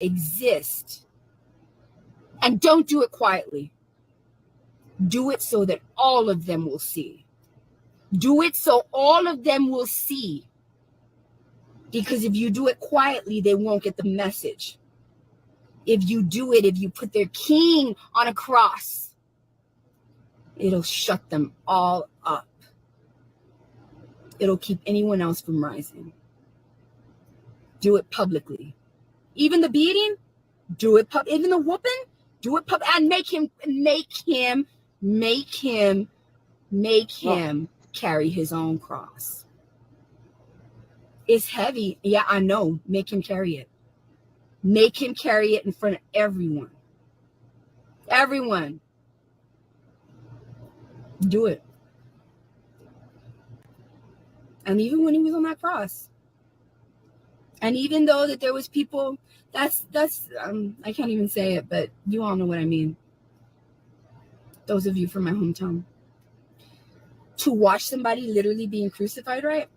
exist. And don't do it quietly. Do it so that all of them will see. Do it so all of them will see. Because if you do it quietly, they won't get the message. If you do it, if you put their king on a cross, it'll shut them all up. It'll keep anyone else from rising. Do it publicly. Even the beating, do it public. Even the whooping, do it public. And make him carry his own cross. It's heavy. Yeah, I know. Make him carry it. Make him carry it in front of everyone. Everyone. Do it. And even when he was on that cross, and even though that there was people, that's I can't even say it, but you all know what I mean. Those of you from my hometown. To watch somebody literally being crucified, right?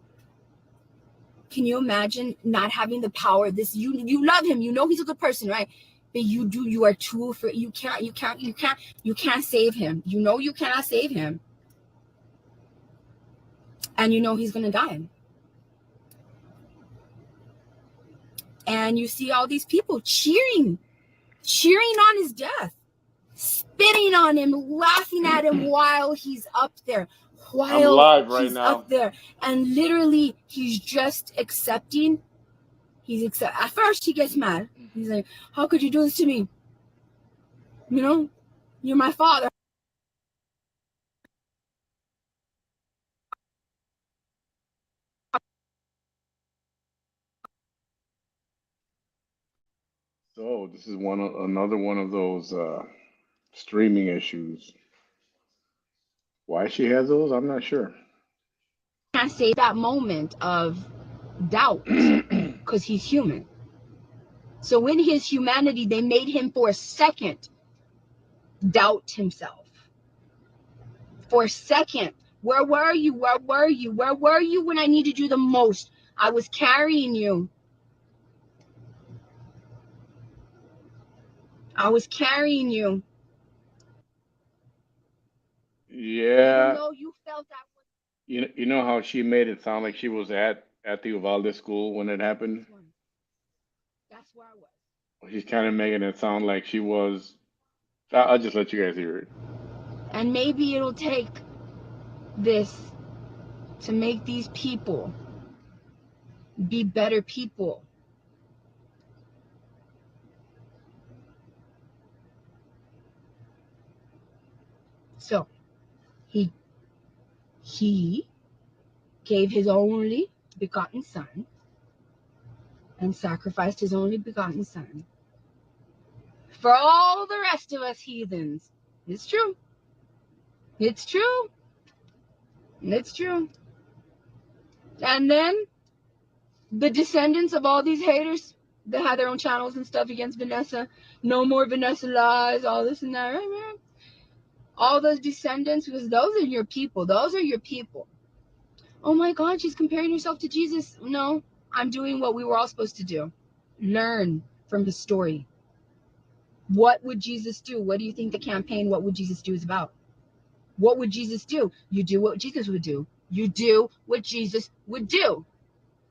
Can you imagine not having the power? You love him, you know he's a good person, right? But you are too afraid. You can't save him. You know you cannot save him. And you know he's gonna die. And you see all these people cheering on his death, spitting on him, laughing at him while he's up there. I'm live right now. Up there. And literally he's just accepting. At first he gets mad. He's like, how could you do this to me? You know, you're my father. So this is another one of those streaming issues. Why she has those, I'm not sure. Can't say that moment of doubt because he's human. So in his humanity, they made him for a second doubt himself. For a second, where were you? Where were you? Where were you when I needed you the most? I was carrying you. I was carrying you. Yeah. Even though you felt that. You know how she made it sound like she was at the Uvalde school when it happened? That's where I was. She's kind of making it sound like she was. I'll just let you guys hear it. And maybe it'll take this to make these people be better people. So he gave his only begotten son and sacrificed his only begotten son for all the rest of us heathens. It's true. It's true. It's true. And then the descendants of all these haters that had their own channels and stuff against Vanessa, no more Vanessa lies, all this and that, right, man? All those descendants, because those are your people. Those are your people. Oh my God, she's comparing herself to Jesus. No, I'm doing what we were all supposed to do. Learn from the story. What would Jesus do? What do you think the campaign, What Would Jesus Do is about? What would Jesus do? You do what Jesus would do. You do what Jesus would do.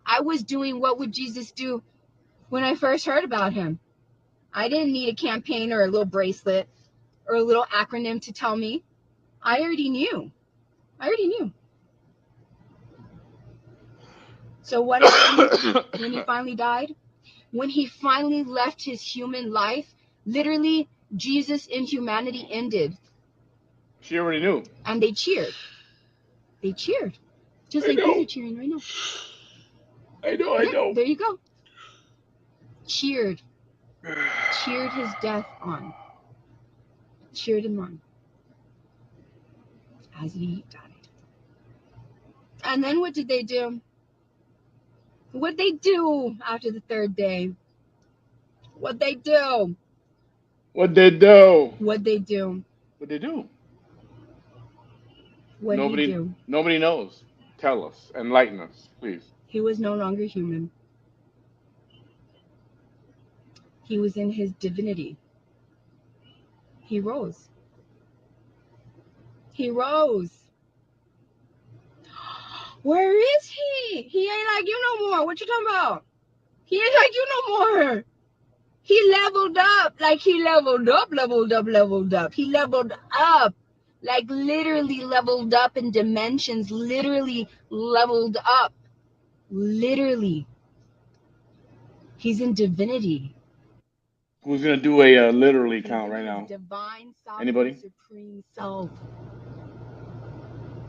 I was doing what would Jesus do when I first heard about him. I didn't need a campaign or a little bracelet or a little acronym to tell me. I already knew. So what happened when he finally died? When he finally left his human life, literally Jesus in humanity ended. She already knew. And they cheered. They cheered. Just like these are cheering right now. I know. There you go. Cheered. Cheered his death on. Cheered him on. As he died. And then what did they do? What'd they do after the third day? What'd they do? What'd they do? What'd they do? What'd they do? What did he do? Nobody knows. Tell us. Enlighten us, please. He was no longer human. He was in his divinity. He rose. He rose. Where is he? He ain't like you no more. What you talking about? He ain't like you no more. He leveled up. Like he leveled up. He leveled up. Like literally leveled up in dimensions. Literally leveled up. Literally. He's in divinity. Who's gonna do a literally He's count in right his now? divine sovereign Anybody? supreme self.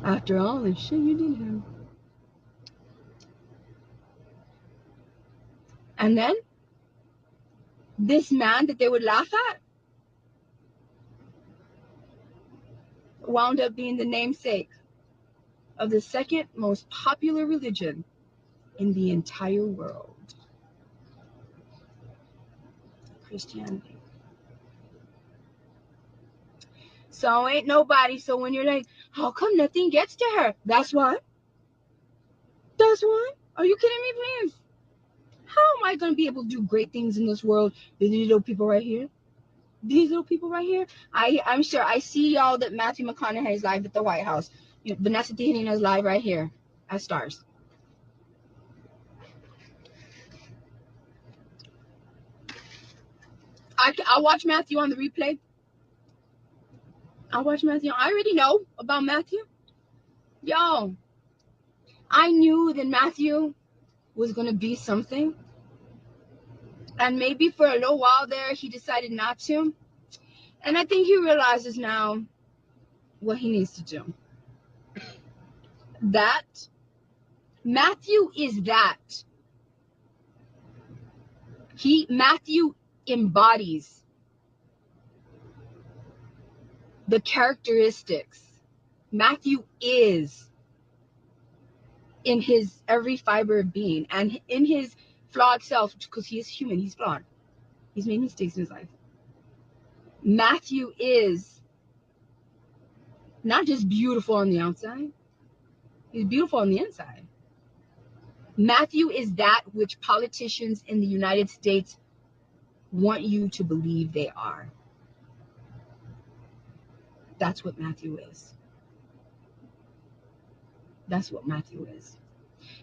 After all the shit you did him. And then this man that they would laugh at wound up being the namesake of the second most popular religion in the entire world, Christianity. So ain't nobody. So when you're like, how come nothing gets to her? That's why. That's why. Are you kidding me, please? How am I going to be able to do great things in this world with these little people right here? These little people right here. I'm sure I see y'all that Matthew McConaughey is live at the White House. Vanessa Tijanina is live right here as stars. I'll watch Matthew on the replay. I'll watch Matthew. I already know about Matthew. Yo, I knew that Matthew was going to be something. And maybe for a little while there, he decided not to. And I think he realizes now what he needs to do. That Matthew is that. Matthew embodies the characteristics. Matthew is in his every fiber of being and in his flawed self, because he is human, he's flawed. He's made mistakes in his life. Matthew is not just beautiful on the outside, he's beautiful on the inside. Matthew is that which politicians in the United States want you to believe they are. That's what Matthew is. That's what Matthew is.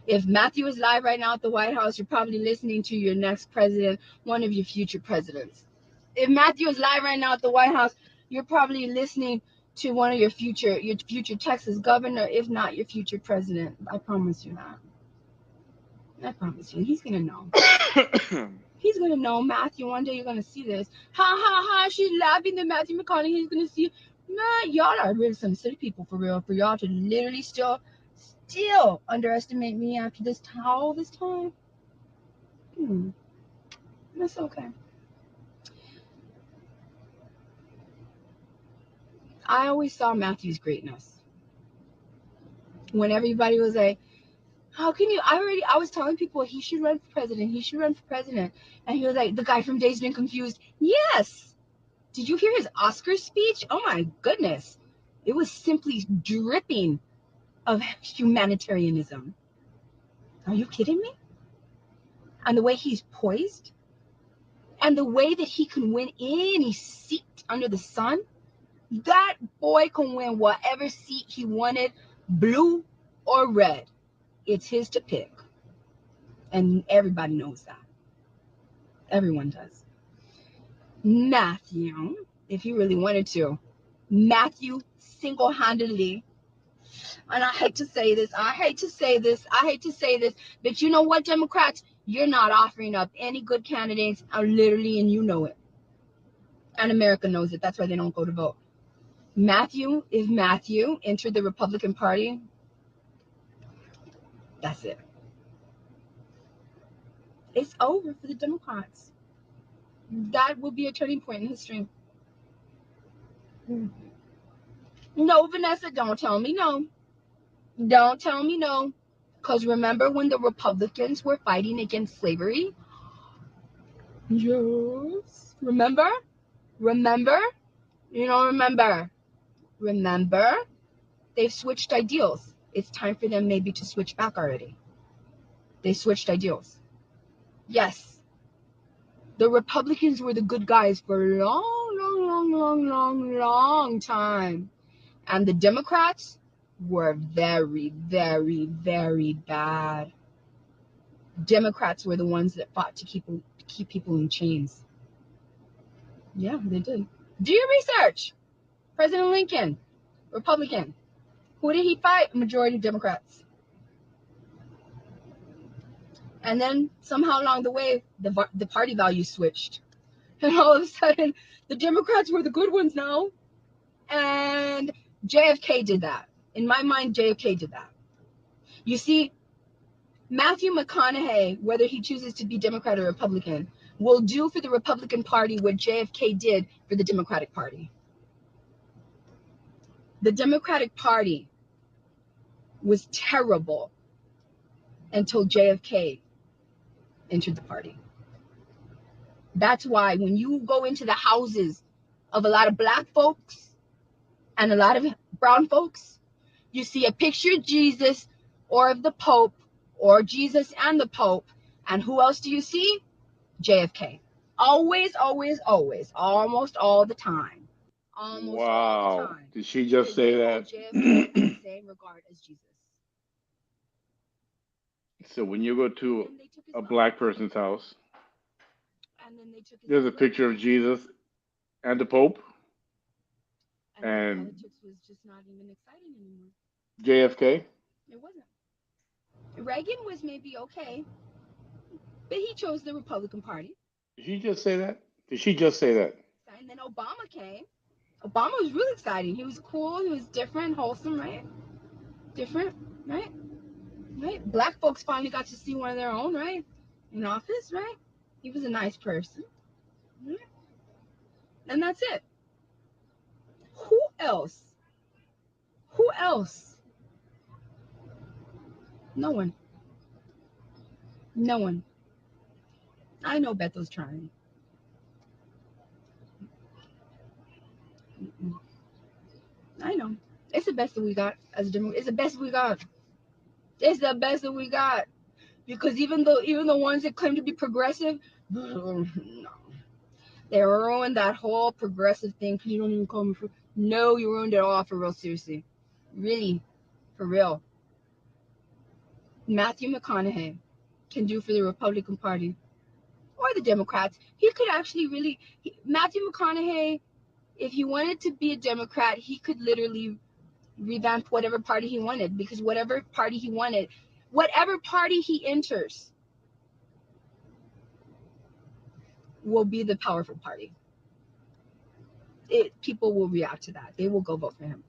If Matthew is live right now at the White House, you're probably listening to your next president, one of your future presidents. If Matthew is live right now at the White House, you're probably listening to one of your future Texas governor, if not your future president. I promise you that. I promise you. He's gonna know. He's gonna know, Matthew. One day you're gonna see this. Ha ha ha! She's laughing at Matthew McConaughey. He's gonna see. Man, y'all are really some silly people for real. For y'all to literally still underestimate me after this all this time. That's okay. I always saw Matthew's greatness. When everybody was like, how can you? I was telling people he should run for president. He should run for president. And he was like, the guy from Dazed and Confused. Yes. Did you hear his Oscar speech? Oh my goodness. It was simply dripping of humanitarianism. Are you kidding me? And the way he's poised and the way that he can win any seat under the sun, that boy can win whatever seat he wanted, blue or red. It's his to pick. And everybody knows that. Everyone does. Matthew, if he really wanted to, Matthew single-handedly, and I hate to say this, but you know what, Democrats? You're not offering up any good candidates, literally, and you know it. And America knows it. That's why they don't go to vote. Matthew, if Matthew entered the Republican Party, that's it. It's over for the Democrats. That will be a turning point in history. No, Vanessa, don't tell me no. Don't tell me no. Because remember when the Republicans were fighting against slavery? Yes. Remember? Remember? You don't remember. Remember? They've switched ideals. It's time for them maybe to switch back already. They switched ideals. Yes. The Republicans were the good guys for a long time. And the Democrats were very, very, very bad. Democrats were the ones that fought to keep people in chains. Yeah, they did. Do your research. President Lincoln, Republican. Who did he fight? Majority Democrats. And then somehow along the way, the party values switched. And all of a sudden, the Democrats were the good ones now. And JFK did that. In my mind, JFK did that. You see, Matthew McConaughey, whether he chooses to be Democrat or Republican, will do for the Republican Party what JFK did for the Democratic Party. The Democratic Party was terrible until JFK entered the party. That's why when you go into the houses of a lot of black folks and a lot of brown folks, you see a picture of Jesus or of the Pope or Jesus and the Pope. And who else do you see? JFK. Always, always, always. Almost all the time. Almost all the Wow. time. Did she just Because say they hold that? JFK in the same regard as Jesus. So when you go And to then they took his a vote. black person's house, And then they took his there's a vote away. picture of Jesus and the Pope And then and politics was just not even exciting anymore. JFK. It wasn't. Reagan was maybe okay, but he chose the Republican Party. Did she just say that? Did she just say that? And then Obama came. Obama was really exciting. He was cool. He was different, wholesome, right? Different, right? Right? Black folks finally got to see one of their own, right? In office, right? He was a nice person. Right? And that's it. Who else? Who else? No one. No one. I know Bethel's trying. I know. It's the best that we got as a Democrat. It's the best we got. It's the best that we got. Because even the ones that claim to be progressive, no, they ruined that whole progressive thing. You don't even call me for. No, you ruined it all for real. Seriously, really, for real. Matthew McConaughey can do for the Republican Party or the Democrats. He could actually really. Matthew McConaughey, if he wanted to be a Democrat, he could literally revamp whatever party he wanted, because whatever party he wanted, whatever party he enters will be the powerful party. People will react to that. They will go vote for him.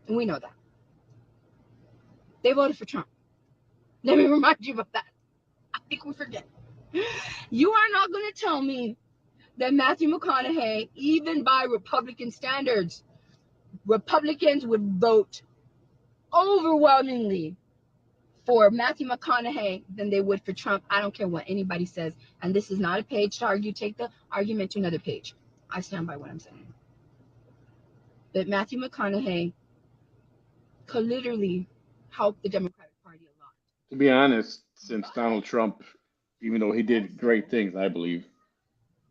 And we know that. They voted for Trump. Let me remind you about that. I think we forget. You are not going to tell me that Matthew McConaughey, even by Republican standards, Republicans would vote overwhelmingly for Matthew McConaughey than they would for Trump. I don't care what anybody says. And this is not a page to argue. Take the argument to another page. I stand by what I'm saying. But Matthew McConaughey could literally help the Democratic Party a lot. To be honest, since But Donald Trump, even though he did great also, things, I believe,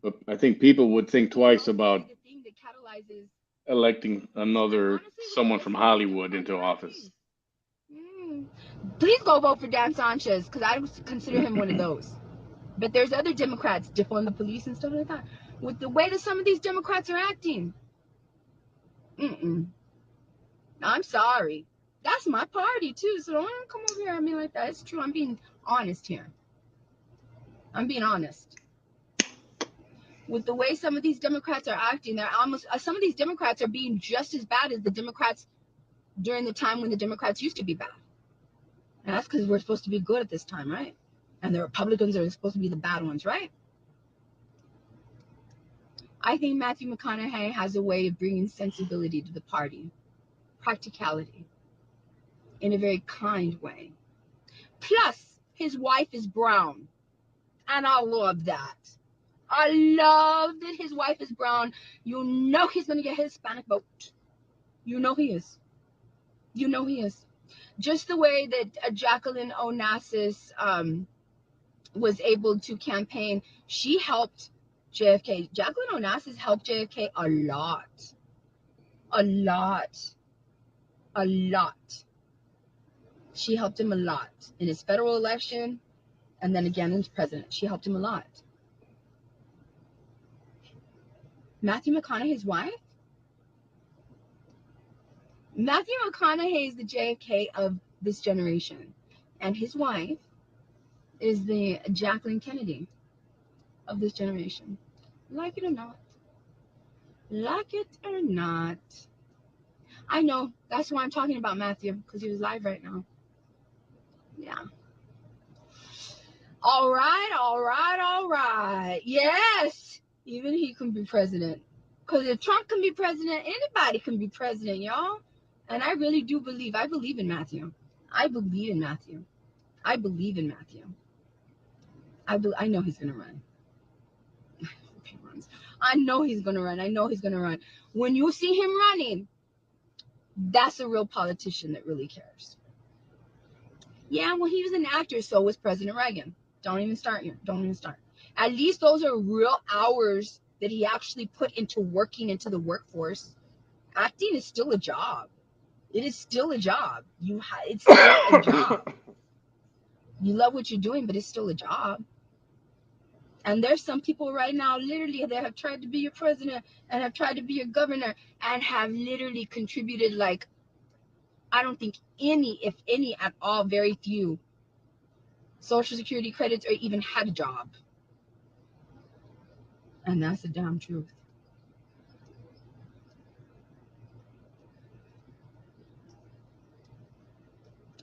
but I think people would think he could twice also be about the thing that catalyzes, electing and another honestly, with the someone way from some of these Hollywood Democrats into are office. acting, please go vote for Dan Sanchez, because I would consider him one of those. But there's other Democrats, defund the police and stuff like that. With the way that some of these Democrats are acting, I'm sorry. That's my party too, so don't come over here at me like that. It's true. I'm being honest here. I'm being honest. With the way some of these Democrats are acting, they're almost some of these Democrats are being just as bad as the Democrats during the time when the Democrats used to be bad. And that's because we're supposed to be good at this time, right? And the Republicans are supposed to be the bad ones, right? I think Matthew McConaughey has a way of bringing sensibility to the party, practicality, in a very kind way. Plus, his wife is brown, and I love that. I love that his wife is brown. You know he's going to get a Hispanic vote. You know he is. You know he is. Just the way that Jacqueline Onassis was able to campaign. She helped JFK. Jacqueline Onassis helped JFK a lot. A lot. A lot. She helped him a lot in his federal election and then again as president. She helped him a lot. Matthew McConaughey's wife? Matthew McConaughey is the JFK of this generation. And his wife is the Jacqueline Kennedy of this generation. Like it or not. Like it or not. I know. That's why I'm talking about Matthew, because he was live right now. Yeah. All right, all right, all right. Yes. Even he can be president. Because if Trump can be president, anybody can be president, y'all. And I really do believe. I believe in Matthew. I believe in Matthew. I believe in Matthew. I know he's going to run. If he runs. I know he's going to run. I know he's going to run. When you see him running, that's a real politician that really cares. Yeah, well, he was an actor, so was President Reagan. Don't even start here. Don't even start. At least those are real hours that he actually put into working into the workforce. Acting is still a job. It is still a job. It's still a job. You love what you're doing, but it's still a job. And there's some people right now, literally, that have tried to be your president and have tried to be your governor and have literally contributed, like, I don't think any, if any at all, very few Social Security credits or even had a job. And that's the damn truth.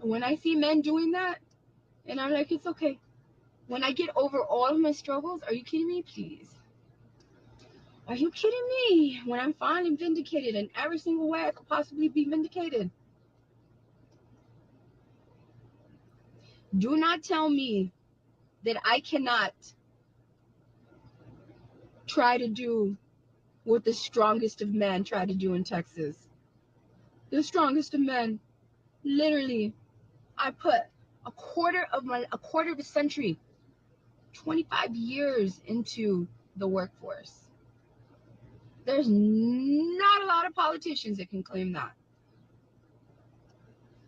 When I see men doing that, and I'm like, it's okay. When I get over all of my struggles, are you kidding me? Please. Are you kidding me? When I'm finally vindicated in every single way I could possibly be vindicated. Do not tell me that I cannot try to do what the strongest of men try to do in Texas. The strongest of men, literally, I put a quarter of a century, 25 years into the workforce. There's not a lot of politicians that can claim that.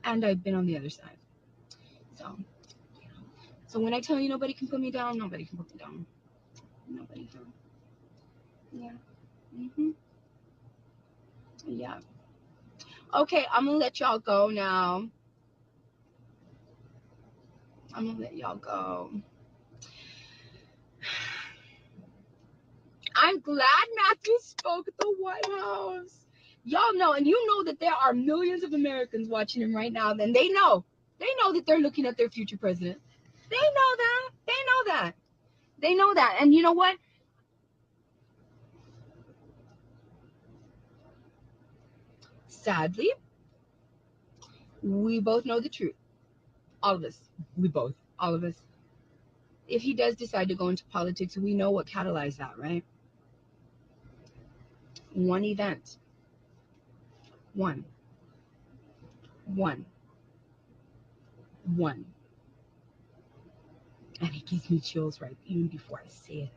And I've been on the other side. So when I tell you nobody can put me down, nobody can put me down. Nobody can. Yeah. Yeah. Okay, I'm gonna let y'all go now. I'm gonna let y'all go. I'm glad Matthew spoke at the White House. Y'all know, and you know that there are millions of Americans watching him right now. Then they know that they're looking at their future president. They know that. They know that. They know that. And you know what? Sadly, we both know the truth. All of us. All of us. If he does decide to go into politics, we know what catalyzed that, right? One event. One. And it gives me chills right even before I say it.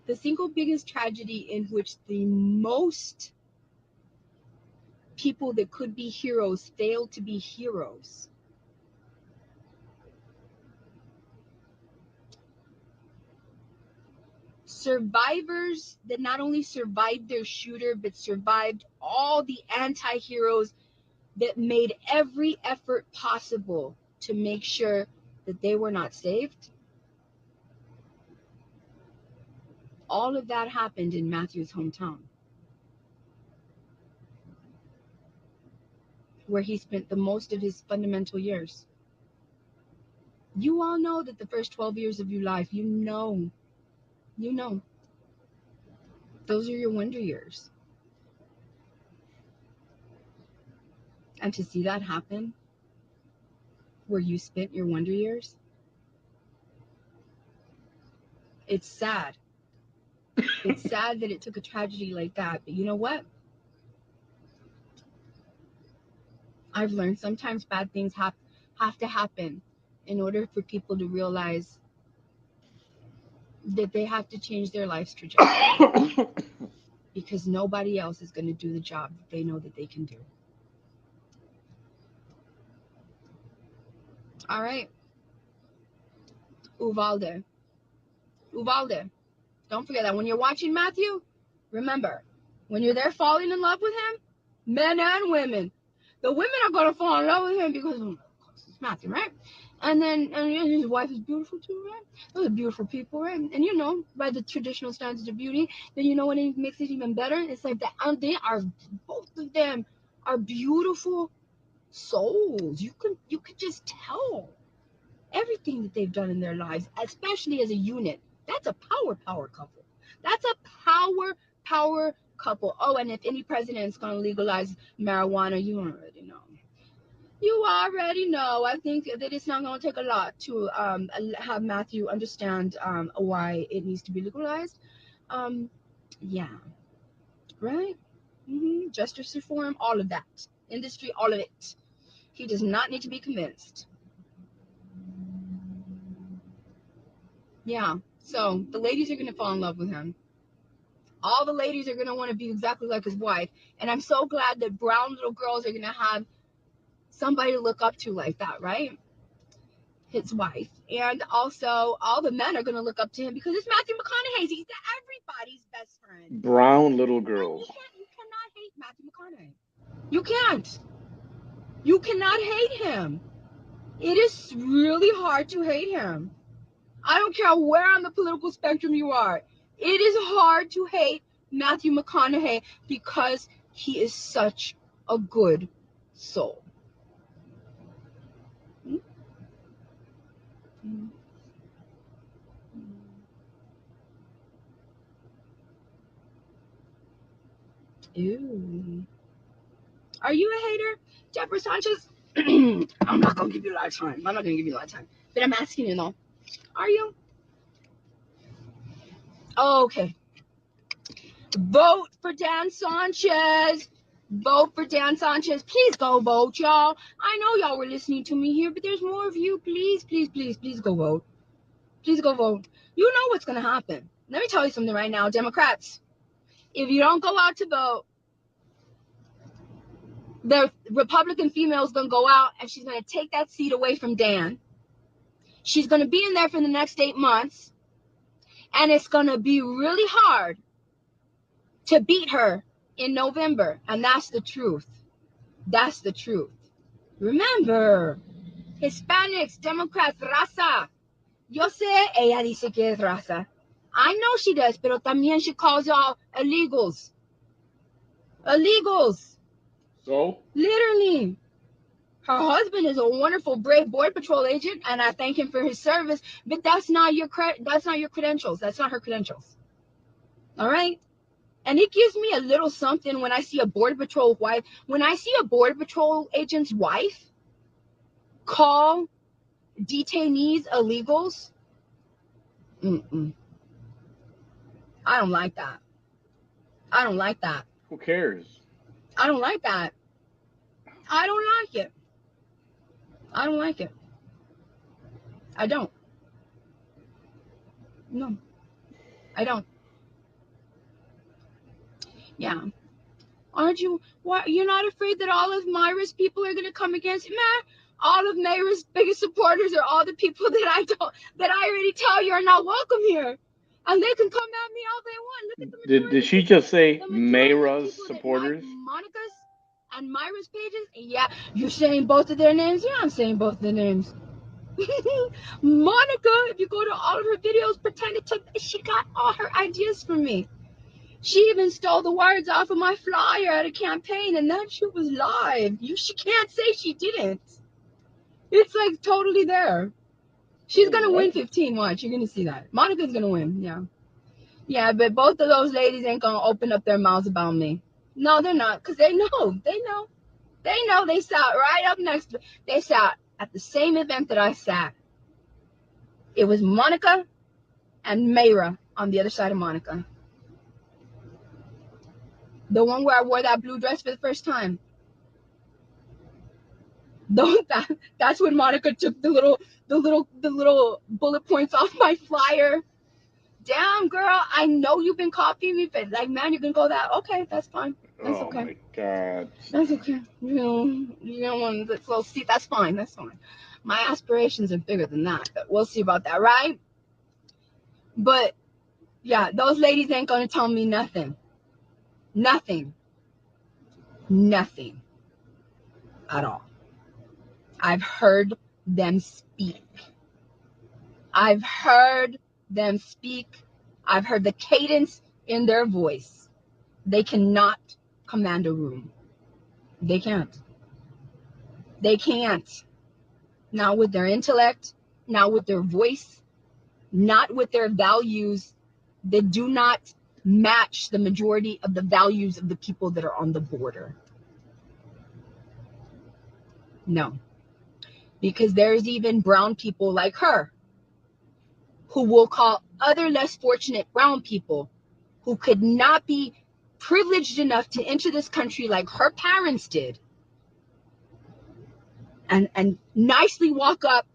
The single biggest tragedy in which the most people that could be heroes failed to be heroes. Survivors that not only survived their shooter, but survived all the anti-heroes that made every effort possible to make sure that they were not saved. All of that happened in Matthew's hometown, where he spent the most of his fundamental years. You all know that the first 12 years of your life, you know, those are your wonder years. And to see that happen, where you spent your wonder years, it's sad. It's sad that it took a tragedy like that. But you know what? I've learned sometimes bad things have to happen in order for people to realize that they have to change their life's trajectory, because nobody else is going to do the job that they know that they can do. All right. Uvalde. Uvalde. Don't forget that when you're watching Matthew, remember, when you're there falling in love with him, men and women, the women are going to fall in love with him because of course, it's Matthew, right? And then his wife is beautiful too, right? Those are beautiful people, right? And you know, by the traditional standards of beauty, then you know what makes it even better? It's like that they are, both of them are beautiful souls. You could just tell everything that they've done in their lives, especially as a unit. That's a power couple. That's a power couple. Oh, and if any president is going to legalize marijuana, you already know. You already know. I think that it's not going to take a lot to have Matthew understand why it needs to be legalized. Um, yeah, right? Justice reform, all of that. Industry, all of it. He does not need to be convinced. Yeah. So the ladies are going to fall in love with him. All the ladies are going to want to be exactly like his wife. And I'm so glad that brown little girls are going to have somebody to look up to like that, right? His wife. And also, all the men are going to look up to him because it's Matthew McConaughey. He's everybody's best friend. Brown little And girls. you cannot hate Matthew McConaughey. You can't. You cannot hate him. It is really hard to hate him. I don't care where on the political spectrum you are. It is hard to hate Matthew McConaughey because he is such a good soul. Ew. Are you a hater, Deborah Sanchez? I'm not going to give you a lot of time. I'm not going to give you a lot of time. But I'm asking you though. Are you? Oh, okay. Vote for Dan Sanchez. Vote for Dan Sanchez. Please go vote, y'all. I know y'all were listening to me here, but there's more of you. Please, please, please, please go vote. Please go vote. You know what's going to happen. Let me tell you something right now, Democrats. If you don't go out to vote, the Republican female is going to go out and she's going to take that seat away from Dan. She's going to be in there for the next 8 months. And it's going to be really hard to beat her in November. And that's the truth. That's the truth. Remember, Hispanics, Democrats, raza. Yo sé, ella dice que es raza. I know she does, pero también she calls y'all illegals. Illegals. So? Literally. Her husband is a wonderful, brave border patrol agent, and I thank him for his service. But that's not your credentials. That's not her credentials. All right. And it gives me a little something when I see a border patrol wife. When I see a border patrol agent's wife call detainees illegals, I don't like that. I don't like that. Who cares? I don't like that. I don't like it. I don't like it. I don't. No, I don't. Yeah. Aren't you? What? You're not afraid that all of Myra's people are gonna come against you, man? All of Myra's biggest supporters are all the people that I already tell you are not welcome here, and they can come at me all they want. Look at the Did majority she of just say the majority of Mayra's people that like supporters? Monica's and Myra's pages. Yeah, you're saying both of their names. Yeah, I'm saying both of their names. Monica, if you go to all of her videos, she got all her ideas from me. She even stole the words off of my flyer at a campaign, and that shit was live. She can't say she didn't. It's like totally there. She's gonna win 15. Watch, you're gonna see that. Monica's gonna win. Yeah, yeah. But both of those ladies ain't gonna open up their mouths about me. No, they're not, cause they know. They know. They know. They sat right up next. They sat at the same event that I sat. It was Monica and Mayra on the other side of Monica. The one where I wore that blue dress for the first time. That's when Monica took the little bullet points off my flyer. Damn, girl, I know you've been copying me, but like, man, you can go that. Okay, that's fine. That's Oh okay. my God. That's okay. You don't want to, well, see, that's fine. That's fine. My aspirations are bigger than that, but we'll see about that, right? But yeah, those ladies ain't gonna tell me nothing. Nothing. Nothing at all. I've heard them speak. I've heard them speak. I've heard the cadence in their voice. They cannot command a room. They can't. They can't. Not with their intellect, not with their voice, not with their values. They do not match the majority of the values of the people that are on the border. No. Because there's even brown people like her who will call other less fortunate brown people who could not be privileged enough to enter this country like her parents did and nicely walk up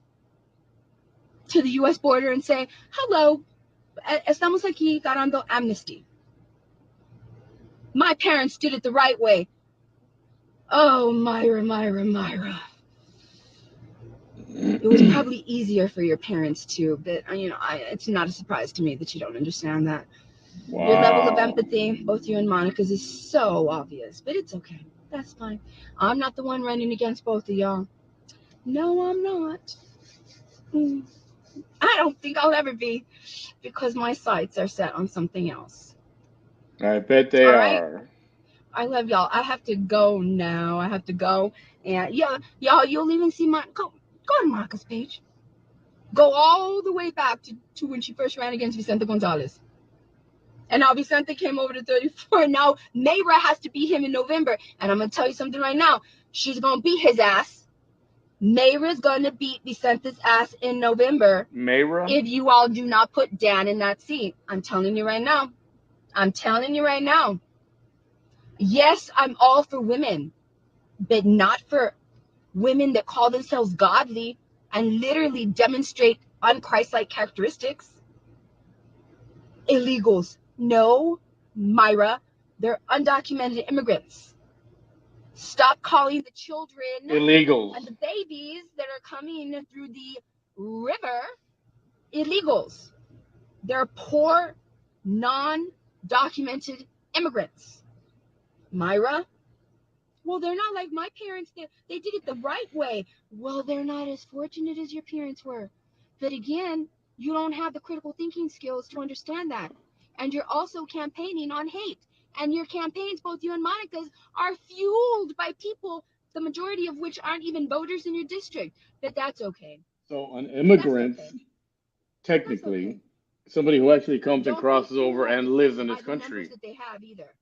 to the US border and say, hello, estamos aquí ganando amnesty. My parents did it the right way. Oh, Myra, Myra, Myra. It was probably easier for your parents too, but it's not a surprise to me that you don't understand that. Wow. Your level of empathy, both you and Monica's, is so obvious, but it's okay. That's fine. I'm not the one running against both of y'all. No, I'm not. I don't think I'll ever be, because my sights are set on something else. I bet they All right? are. I love y'all. I have to go now. I have to go. And yeah, y'all, you'll even see go to Monica's page. Go all the way back to when she first ran against Vicente Gonzalez. And now Vicente came over to 34. Now Mayra has to beat him in November. And I'm going to tell you something right now. She's going to beat his ass. Mayra's going to beat Vicente's ass in November. Mayra? If you all do not put Dan in that seat. I'm telling you right now. I'm telling you right now. Yes, I'm all for women. But not for women that call themselves godly and literally demonstrate unchristlike characteristics. Illegals. No, Myra, they're undocumented immigrants. Stop calling the children Illegals. and the babies that are coming through the river illegals. They're poor, non-documented immigrants. Myra, well, they're not like my parents. They did it the right way. Well, they're not as fortunate as your parents were. But again, you don't have the critical thinking skills to understand that. And you're also campaigning on hate. And your campaigns, both you and Monica's, are fueled by people, the majority of which aren't even voters in your district. But that's okay. So an immigrant, technically, somebody who actually comes and crosses over and lives in this country. That they have either.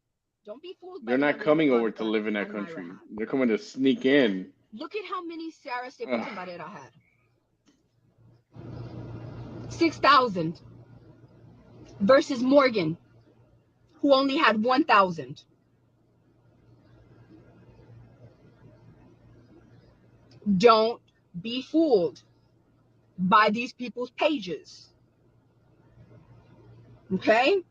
Don't be fooled by They're not coming over to live in that country. They're coming to sneak in. Look at how many Sarah Stapleton Barrera had. 6,000 versus Morgan, who only had 1,000. Don't be fooled by these people's pages. Okay?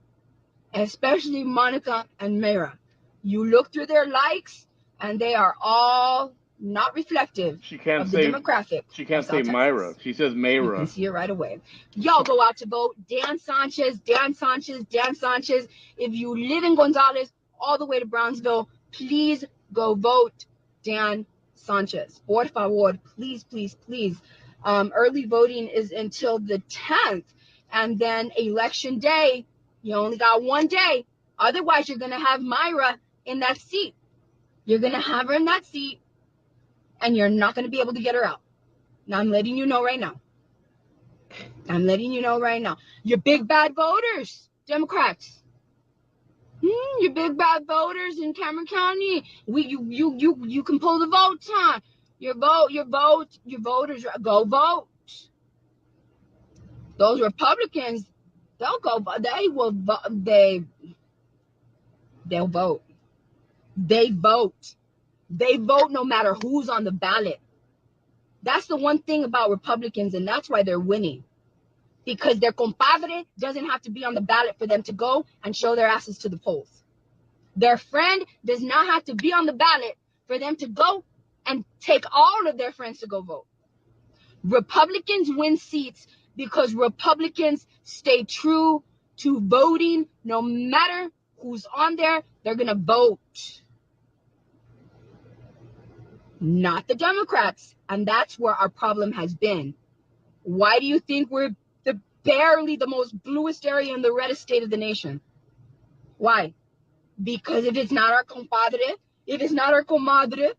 Especially Monica and Mayra. You look through their likes, and they are all not reflective of the demographic. She can't say Myra. She says Mayra. You can see it right away. Y'all go out to vote. Dan Sanchez, Dan Sanchez, Dan Sanchez. If you live in Gonzales, all the way to Brownsville, please go vote Dan Sanchez. Por favor, please, please, please. Early voting is until the 10th. And then election day, you only got one day. Otherwise, you're going to have Myra in that seat. You're going to have her in that seat, and you're not going to be able to get her out. Now, I'm letting you know right now. I'm letting you know right now. Your big bad voters, Democrats. Your big bad voters in Cameron County. You can pull the votes, huh? Your voters, go vote. Those Republicans, they'll go. They'll vote. They vote. They vote no matter who's on the ballot. That's the one thing about Republicans, and that's why they're winning. Because their compadre doesn't have to be on the ballot for them to go and show their asses to the polls. Their friend does not have to be on the ballot for them to go and take all of their friends to go vote. Republicans win seats because Republicans stay true to voting. No matter who's on there, they're going to vote. Not the Democrats. And that's where our problem has been. Why do you think we're barely the most bluest area in the reddest state of the nation? Why? Because if it's not our compadre, if it's not our comadre,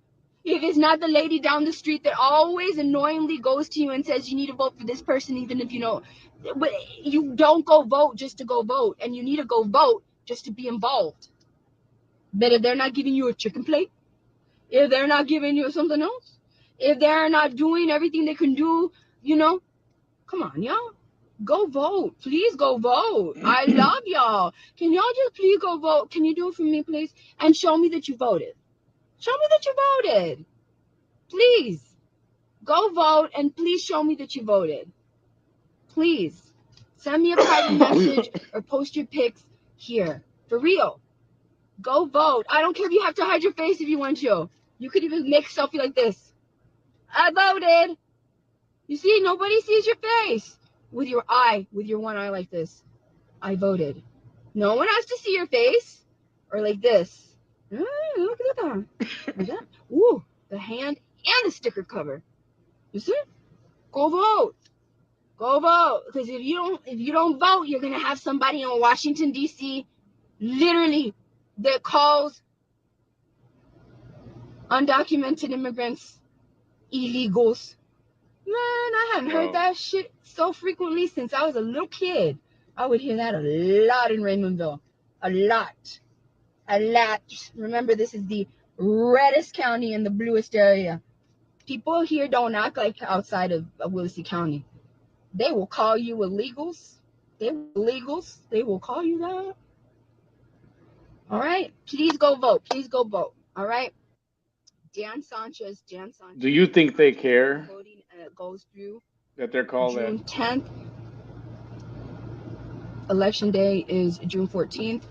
if it's not the lady down the street that always annoyingly goes to you and says you need to vote for this person, even if you know, but you don't go vote just to go vote, and you need to go vote just to be involved. But if they're not giving you a chicken plate, if they're not giving you something else, if they're not doing everything they can do, come on, y'all. Go vote. Please go vote. I love y'all. Can y'all just please go vote? Can you do it for me, please? And show me that you voted. Show me that you voted. Please. Go vote and please show me that you voted. Please. Send me a private message or post your pics here. For real. Go vote. I don't care if you have to hide your face if you want to. You could even make a selfie like this. I voted. You see, nobody sees your face. With your one eye like this. I voted. No one has to see your face. Or like this. Look at that. Like that. Ooh, the hand and the sticker cover. You see? Go vote. Go vote. Because if you don't vote, you're gonna have somebody in Washington, D.C. literally that calls undocumented immigrants illegals. Man, I hadn't heard that shit so frequently since I was a little kid. I would hear that a lot in Raymondville. A lot. A lot. Remember, this is the reddest county in the bluest area. People here don't act like outside of Willacy County. They will call you illegals. They will call you that. All right? Please go vote. Please go vote. All right? Dan Sanchez. Do you think they care Voting goes through that they're called June that? 10th. Election day is June 14th.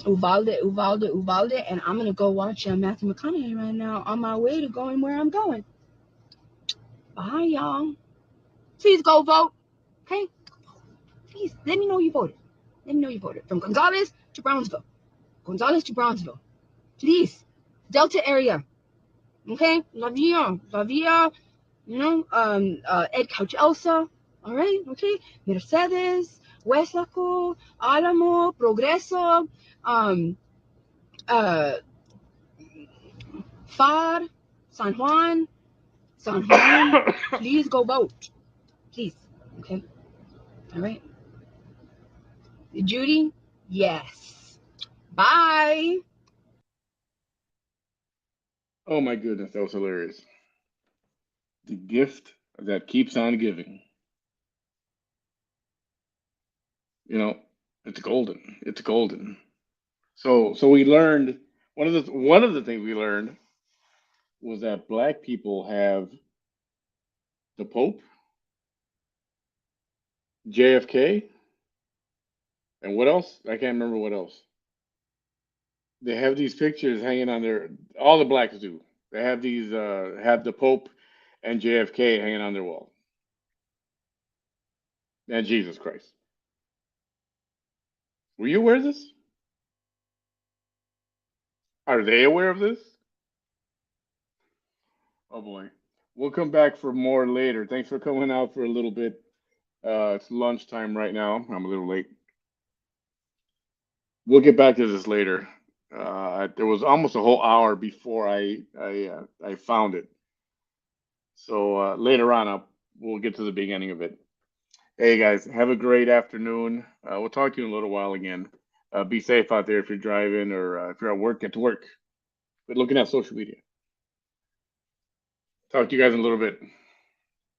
Uvalde. And I'm going to go watch Matthew McConaughey right now on my way to going where I'm going. Bye, y'all. Please go vote. Okay? Please, let me know you voted. Let me know you voted. From Gonzales to Brownsville. Please. Delta area. Okay? La Villa. Ed Couch Elsa. All right? Okay? Mercedes, Huesaco, Alamo, Progreso, uh, FAR, San Juan. Please go vote. Please. Okay? All right? Judy? Yes. Bye. Oh my goodness, that was hilarious. The gift that keeps on giving. You know, it's golden. It's golden. So we learned one of the things we learned was that black people have the Pope, JFK, and what else? I can't remember what else. They have these pictures hanging on their. All the blacks do. They have these have the Pope and JFK hanging on their wall. And Jesus Christ. Were you aware of this? Are they aware of this? Oh boy. We'll come back for more later. Thanks for coming out for a little bit. It's lunchtime right now. I'm a little late. We'll get back to this later. There was almost a whole hour before I found it. So later on, we'll get to the beginning of it. Hey guys, have a great afternoon. We'll talk to you in a little while again. Be safe out there if you're driving or if you're at work, get to work. But looking at social media. Talk to you guys in a little bit.